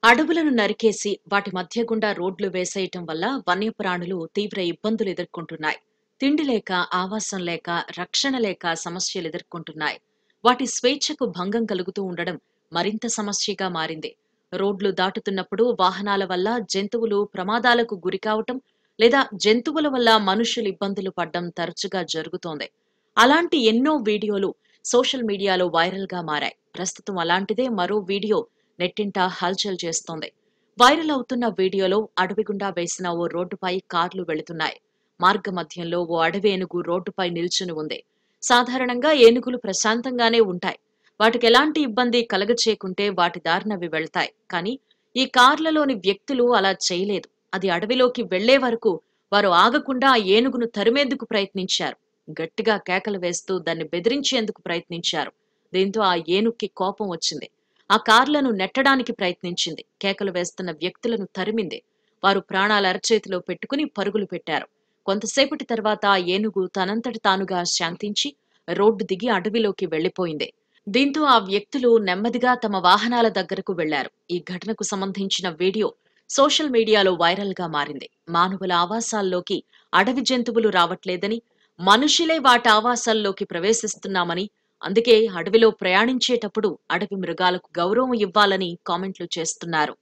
అడవులను నరికేసి వాటి మధ్య గుండా రోడ్లు వేసేయటం వల్ల వన్యప్రాణులు తీవ్ర ఇబ్బందులు ఎదుర్కొంటున్నాయి. తిండి లేక, ఆవాసం లేక, రక్షణ లేక సమస్యలు ఎదుర్కొంటున్నాయి. వాటి స్వేచ్ఛకు భంగం కలుగుతూ ఉండడం మరింత సమస్యగా మారింది. రోడ్లు దాటుతున్నప్పుడు వాహనాల వల్ల జంతువులు ప్రమాదాలకు గురికావటం లేదా జంతువుల వల్ల మనుషులు ఇబ్బందులు పడ్డం తరచుగా జరుగుతోంది. అలాంటి ఎన్నో వీడియోలు సోషల్ మీడియాలో వైరల్ గా మారాయి. ప్రస్తుతం అలాంటిదే మరో వీడియో నెట్టింట హల్చల్ చేస్తోంది. వైరల్ అవుతున్న వీడియోలో అడవి గుండా వేసిన ఓ రోడ్డుపై కార్లు వెళుతున్నాయి. మార్గ మధ్యంలో ఓ అడవి ఏనుగు రోడ్డుపై నిల్చుని ఉంది. సాధారణంగా ఏనుగులు ప్రశాంతంగానే ఉంటాయి. వాటికి ఎలాంటి ఇబ్బంది కలగచేయకుంటే వాటి దారినవి వెళ్తాయి. కానీ ఈ కార్లలోని వ్యక్తులు అలా చేయలేదు. అది అడవిలోకి వెళ్లే వరకు వారు ఆగకుండా ఆ ఏనుగును తరిమేందుకు ప్రయత్నించారు. గట్టిగా కేకలు వేస్తూ దాన్ని బెదిరించేందుకు ప్రయత్నించారు. దీంతో ఆ ఏనుక్కి కోపం వచ్చింది. ఆ కార్లను నెట్టడానికి ప్రయత్నించింది. కేకలు వేస్తున్న వ్యక్తులను తరిమింది. వారు ప్రాణాల అరచేతిలో పెట్టుకుని పరుగులు పెట్టారు. కొంతసేపటి తర్వాత ఆ ఏనుగు తనంతట తానుగా శాంతించి రోడ్డు దిగి అడవిలోకి వెళ్లిపోయింది. దీంతో ఆ వ్యక్తులు నెమ్మదిగా తమ వాహనాల దగ్గరకు వెళ్లారు. ఈ ఘటనకు సంబంధించిన వీడియో సోషల్ మీడియాలో వైరల్ గా మారింది. మానవుల ఆవాసాల్లోకి అడవి జంతువులు రావట్లేదని, మనుషులే వాటి ఆవాసాల్లోకి ప్రవేశిస్తున్నామని, అందుకే అడవిలో ప్రయాణించేటప్పుడు అడవి మృగాలకు గౌరవం ఇవ్వాలని కామెంట్లు చేస్తున్నారు.